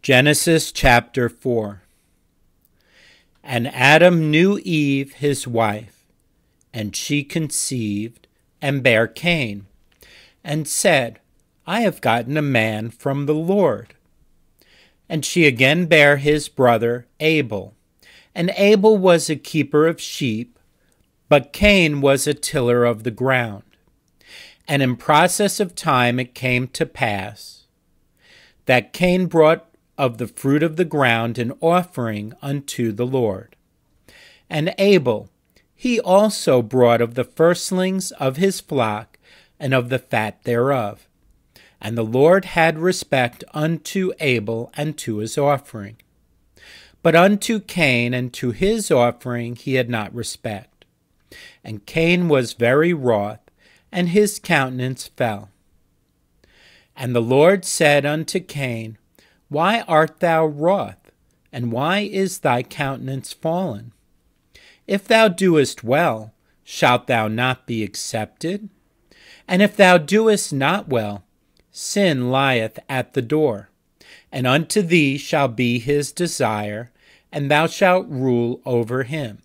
Genesis chapter 4. And Adam knew Eve his wife, and she conceived and bare Cain, and said, I have gotten a man from the Lord. And she again bare his brother Abel. And Abel was a keeper of sheep, but Cain was a tiller of the ground. And in process of time it came to pass that Cain brought of the fruit of the ground an offering unto the Lord. And Abel, he also brought of the firstlings of his flock and of the fat thereof. And the Lord had respect unto Abel and to his offering. But unto Cain and to his offering he had not respect. And Cain was very wroth, and his countenance fell. And the Lord said unto Cain, Why art thou wroth, and why is thy countenance fallen? If thou doest well, shalt thou not be accepted? And if thou doest not well, sin lieth at the door, and unto thee shall be his desire, and thou shalt rule over him.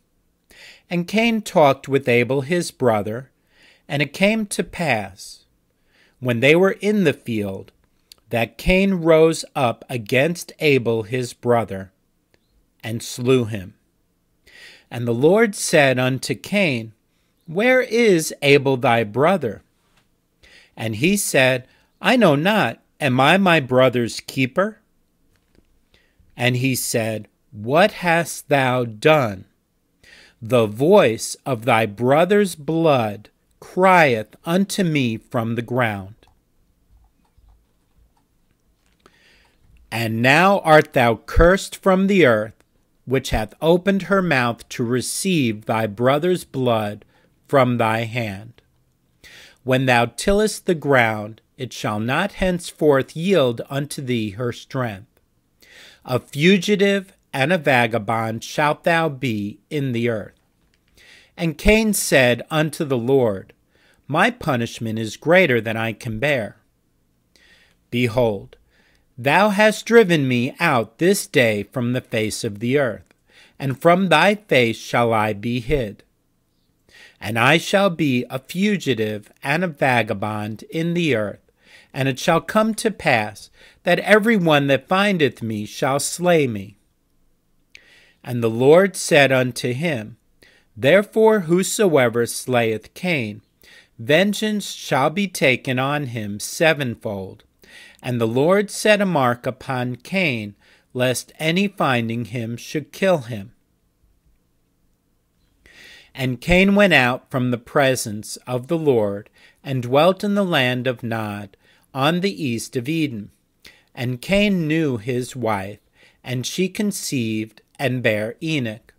And Cain talked with Abel his brother, and it came to pass, when they were in the field, that Cain rose up against Abel his brother, and slew him. And the Lord said unto Cain, Where is Abel thy brother? And he said, I know not. Am I my brother's keeper? And he said, What hast thou done? The voice of thy brother's blood crieth unto me from the ground. And now art thou cursed from the earth, which hath opened her mouth to receive thy brother's blood from thy hand. When thou tillest the ground, it shall not henceforth yield unto thee her strength. A fugitive and a vagabond shalt thou be in the earth. And Cain said unto the Lord, My punishment is greater than I can bear. Behold, thou hast driven me out this day from the face of the earth, and from thy face shall I be hid. And I shall be a fugitive and a vagabond in the earth, and it shall come to pass that every one that findeth me shall slay me. And the Lord said unto him, Therefore whosoever slayeth Cain, vengeance shall be taken on him sevenfold. And the Lord set a mark upon Cain, lest any finding him should kill him. And Cain went out from the presence of the Lord, and dwelt in the land of Nod, on the east of Eden. And Cain knew his wife, and she conceived and bare Enoch.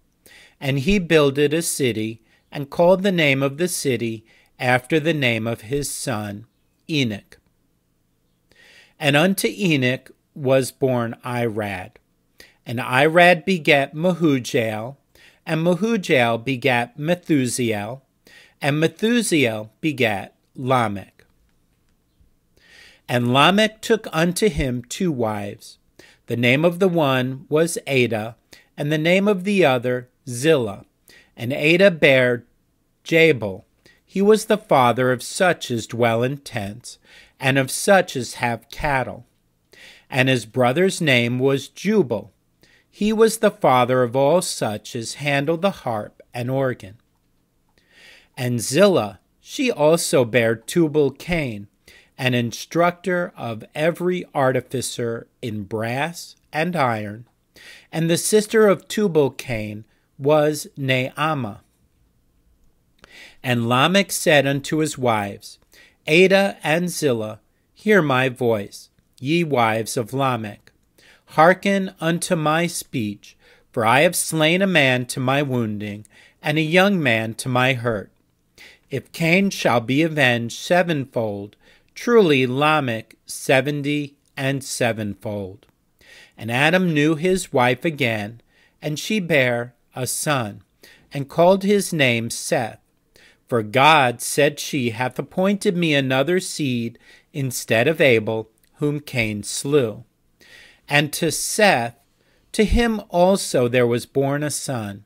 And he builded a city, and called the name of the city after the name of his son, Enoch. And unto Enoch was born Irad. And Irad begat Mehujael, and Mehujael begat Methusael, and Methusael begat Lamech. And Lamech took unto him 2 wives. The name of the one was Adah, and the name of the other Zillah. And Adah bare Jabal. He was the father of such as dwell in tents, and of such as have cattle. And his brother's name was Jubal. He was the father of all such as handle the harp and organ. And Zillah, she also bare Tubal-Cain, an instructor of every artificer in brass and iron. And the sister of Tubal-Cain was Naamah. And Lamech said unto his wives, Adah and Zillah, hear my voice, ye wives of Lamech. Hearken unto my speech, for I have slain a man to my wounding, and a young man to my hurt. If Cain shall be avenged sevenfold, truly Lamech 70 and sevenfold. And Adam knew his wife again, and she bare a son, and called his name Seth. For God, said she, hath appointed me another seed instead of Abel, whom Cain slew. And to Seth, to him also there was born a son,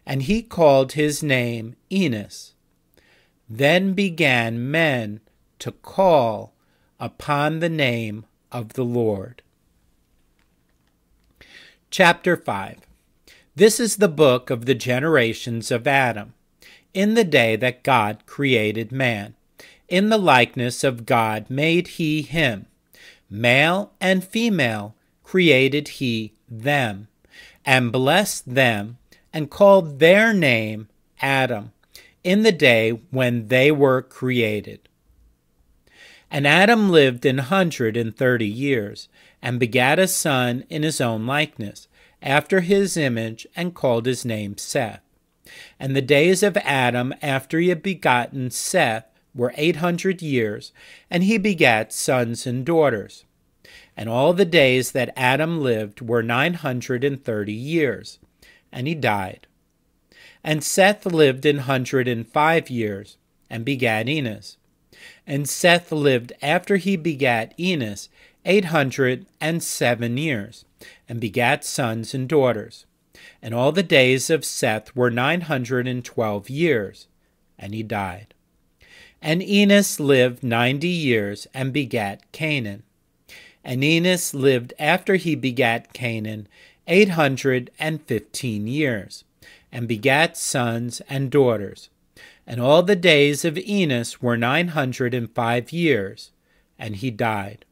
and he called his name Enos. Then began men to call upon the name of the Lord. Chapter 5. This is the book of the generations of Adam, in the day that God created man. In the likeness of God made he him. Male and female created he them, and blessed them, and called their name Adam, in the day when they were created. And Adam lived 130 years, and begat a son in his own likeness, after his image, and called his name Seth. And the days of Adam after he had begotten Seth were 800 years, and he begat sons and daughters. And all the days that Adam lived were 930 years, and he died. And Seth lived 105 years, and begat Enos. And Seth lived after he begat Enos 807 years, and begat sons and daughters. And all the days of Seth were 912 years, and he died. And Enos lived 90 years, and begat Canaan. And Enos lived after he begat Canaan 815 years, and begat sons and daughters. And all the days of Enos were 905 years, and he died.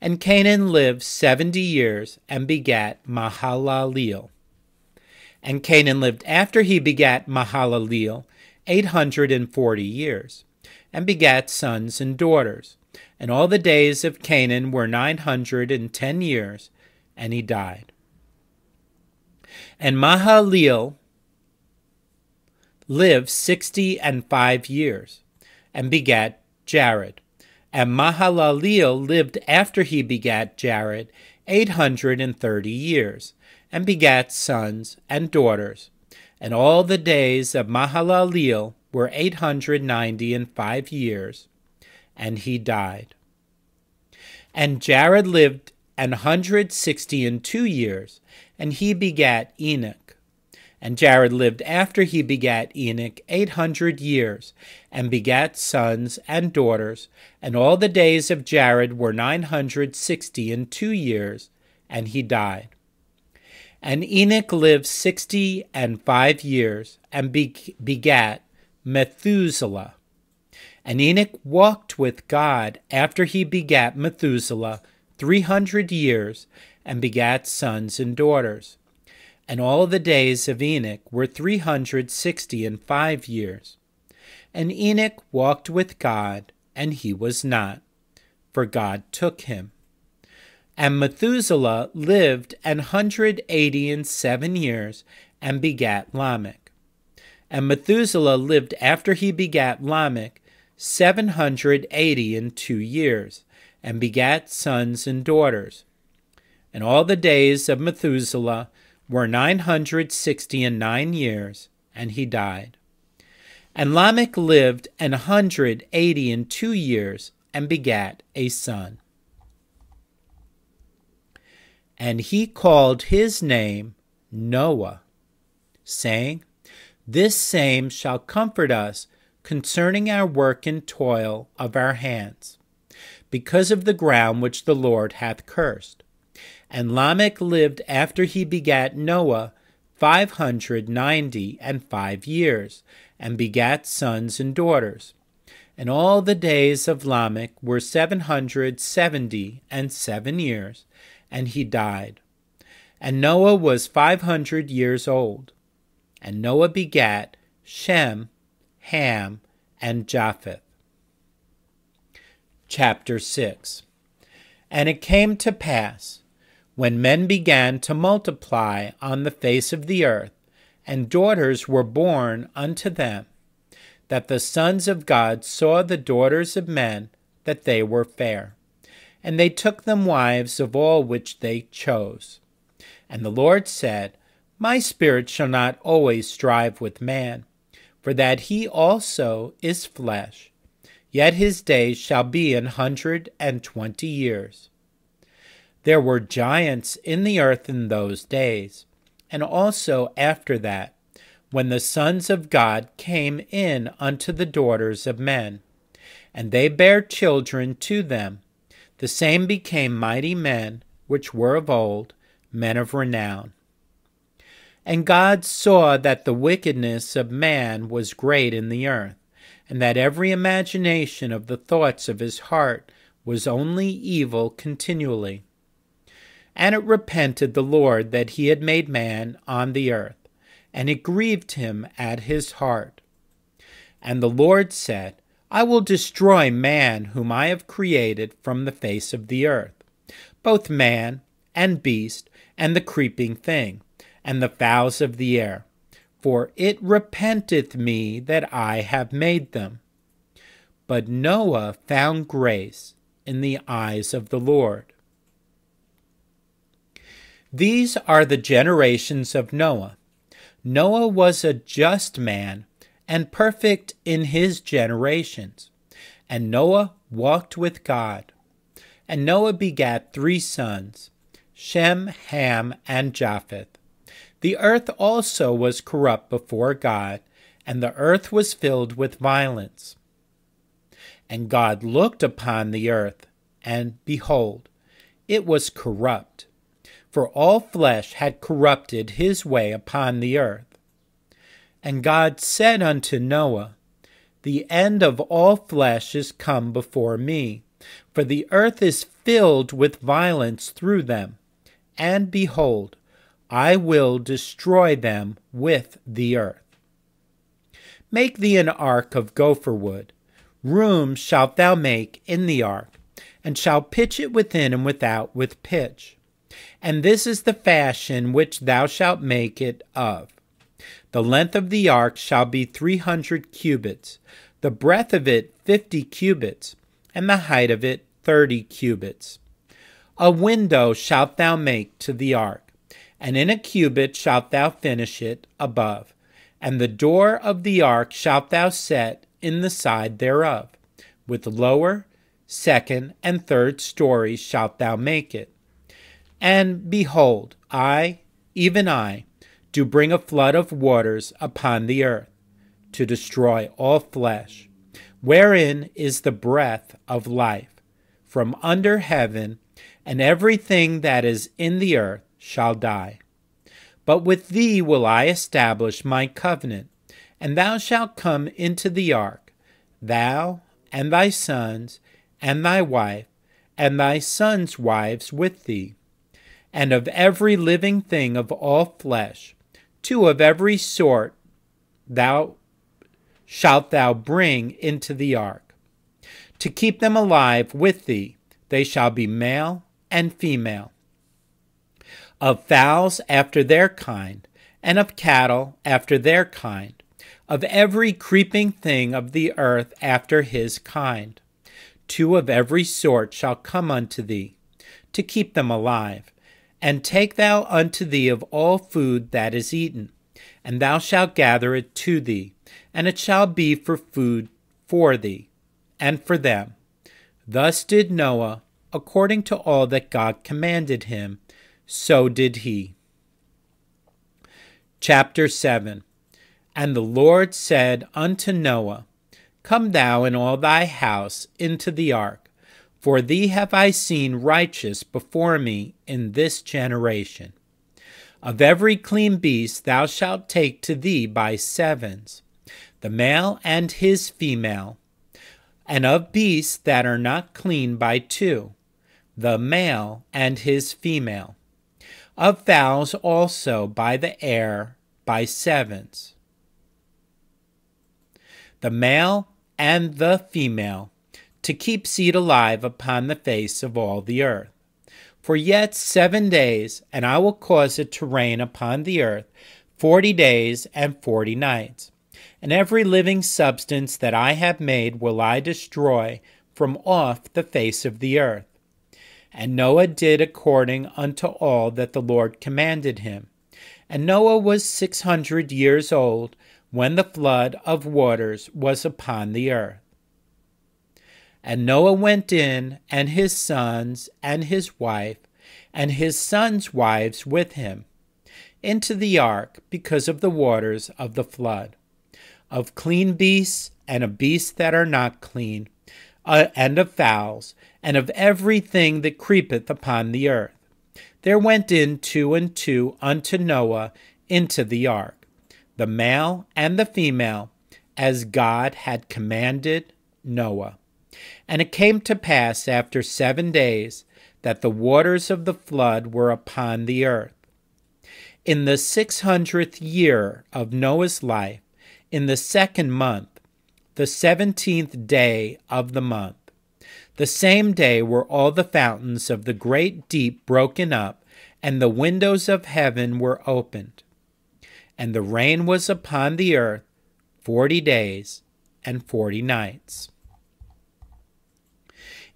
And Canaan lived 70 years, and begat Mahalaleel. And Canaan lived after he begat Mahalaleel 840 years, and begat sons and daughters. And all the days of Canaan were 910 years, and he died. And Mahalaleel lived 65 years, and begat Jared. And Mahalaleel lived after he begat Jared 830 years, and begat sons and daughters. And all the days of Mahalaleel were 895 years, and he died. And Jared lived 162 years, and he begat Enoch. And Jared lived after he begat Enoch 800 years, and begat sons and daughters. And all the days of Jared were 962 years, and he died. And Enoch lived 65 years, and begat Methuselah. And Enoch walked with God after he begat Methuselah 300 years, and begat sons and daughters. And all the days of Enoch were 365 years. And Enoch walked with God, and he was not, for God took him. And Methuselah lived 187 years, and begat Lamech. And Methuselah lived after he begat Lamech 782 years, and begat sons and daughters. And all the days of Methuselah were 969 years, and he died. And Lamech lived 182 years, and begat a son. And he called his name Noah, saying, This same shall comfort us concerning our work and toil of our hands, because of the ground which the Lord hath cursed. And Lamech lived after he begat Noah 595 years, and begat sons and daughters. And all the days of Lamech were 777 years, and he died. And Noah was 500 years old. And Noah begat Shem, Ham, and Japheth. Chapter 6. And it came to pass, when men began to multiply on the face of the earth, and daughters were born unto them, that the sons of God saw the daughters of men, that they were fair. And they took them wives of all which they chose. And the Lord said, My spirit shall not always strive with man, for that he also is flesh, yet his days shall be 120 years. There were giants in the earth in those days, and also after that, when the sons of God came in unto the daughters of men, and they bare children to them. The same became mighty men, which were of old, men of renown. And God saw that the wickedness of man was great in the earth, and that every imagination of the thoughts of his heart was only evil continually. And it repented the Lord that he had made man on the earth, and it grieved him at his heart. And the Lord said, I will destroy man whom I have created from the face of the earth, both man and beast, and the creeping thing, and the fowls of the air, for it repenteth me that I have made them. But Noah found grace in the eyes of the Lord. These are the generations of Noah. Noah was a just man and perfect in his generations. And Noah walked with God. And Noah begat 3 sons, Shem, Ham, and Japheth. The earth also was corrupt before God, and the earth was filled with violence. And God looked upon the earth, and behold, it was corrupt, for all flesh had corrupted his way upon the earth. And God said unto Noah, The end of all flesh is come before me, for the earth is filled with violence through them. And behold, I will destroy them with the earth. Make thee an ark of gopher wood. Rooms shalt thou make in the ark, and shalt pitch it within and without with pitch. And this is the fashion which thou shalt make it of. The length of the ark shall be 300 cubits, the breadth of it 50 cubits, and the height of it 30 cubits. A window shalt thou make to the ark, and in a cubit shalt thou finish it above. And the door of the ark shalt thou set in the side thereof. With lower, second, and third stories shalt thou make it. And behold, I, even I, do bring a flood of waters upon the earth, to destroy all flesh, wherein is the breath of life, from under heaven, and everything that is in the earth shall die. But with thee will I establish my covenant, and thou shalt come into the ark, thou, and thy sons, and thy wife, and thy sons' wives with thee. And of every living thing of all flesh, 2 of every sort shalt thou bring into the ark. To keep them alive with thee, they shall be male and female. Of fowls after their kind, and of cattle after their kind, of every creeping thing of the earth after his kind. 2 of every sort shall come unto thee, to keep them alive. And take thou unto thee of all food that is eaten, and thou shalt gather it to thee, and it shall be for food for thee, and for them. Thus did Noah, according to all that God commanded him, so did he. Chapter 7. And the Lord said unto Noah, Come thou and all thy house into the ark, for thee have I seen righteous before me in this generation. Of every clean beast thou shalt take to thee by 7s, the male and his female, and of beasts that are not clean by 2, the male and his female. Of fowls also by the air by 7s, the male and the female, to keep seed alive upon the face of all the earth. For yet 7 days, and I will cause it to rain upon the earth 40 days and 40 nights. And every living substance that I have made will I destroy from off the face of the earth. And Noah did according unto all that the Lord commanded him. And Noah was 600 years old when the flood of waters was upon the earth. And Noah went in, and his sons, and his wife, and his sons' wives with him, into the ark because of the waters of the flood, of clean beasts and of beasts that are not clean, and of fowls, and of everything that creepeth upon the earth. There went in 2 and 2 unto Noah into the ark, the male and the female, as God had commanded Noah. And it came to pass after 7 days that the waters of the flood were upon the earth. In the 600th year of Noah's life, in the 2nd month, the 17th day of the month, the same day were all the fountains of the great deep broken up, and the windows of heaven were opened. And the rain was upon the earth 40 days and 40 nights.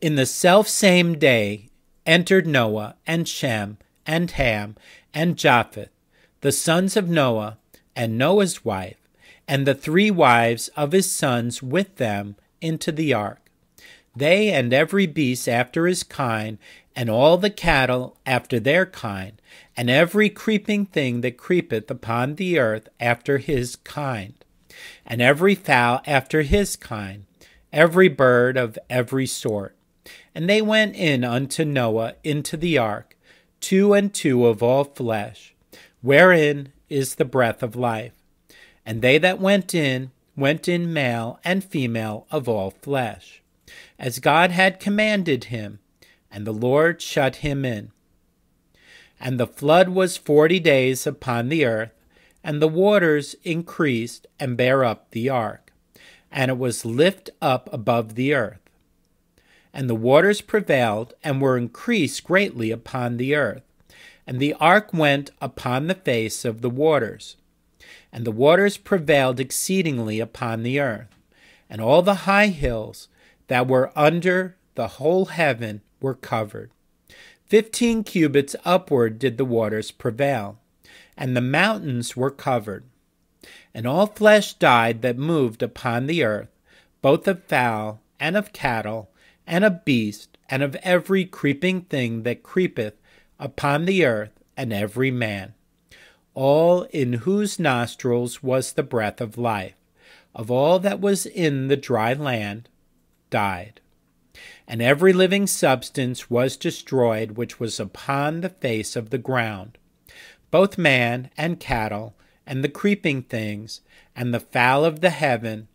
In the selfsame day entered Noah and Shem and Ham and Japheth, the sons of Noah, and Noah's wife, and the 3 wives of his sons with them into the ark, they and every beast after his kind, and all the cattle after their kind, and every creeping thing that creepeth upon the earth after his kind, and every fowl after his kind, every bird of every sort. And they went in unto Noah into the ark, 2 and 2 of all flesh, wherein is the breath of life. And they that went in male and female of all flesh, as God had commanded him, and the Lord shut him in. And the flood was 40 days upon the earth, and the waters increased and bare up the ark, and it was lift up above the earth. And the waters prevailed and were increased greatly upon the earth, and the ark went upon the face of the waters. And the waters prevailed exceedingly upon the earth, and all the high hills that were under the whole heaven were covered. 15 cubits upward did the waters prevail, and the mountains were covered. And all flesh died that moved upon the earth, both of fowl and of cattle, and of beast, and of every creeping thing that creepeth upon the earth, and every man, all in whose nostrils was the breath of life, of all that was in the dry land, died. And every living substance was destroyed which was upon the face of the ground, both man and cattle, and the creeping things, and the fowl of the heaven,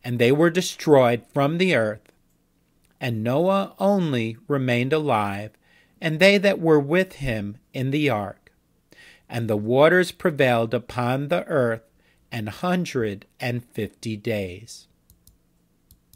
and they were destroyed from the earth. And Noah only remained alive, and they that were with him in the ark. And the waters prevailed upon the earth 150 days.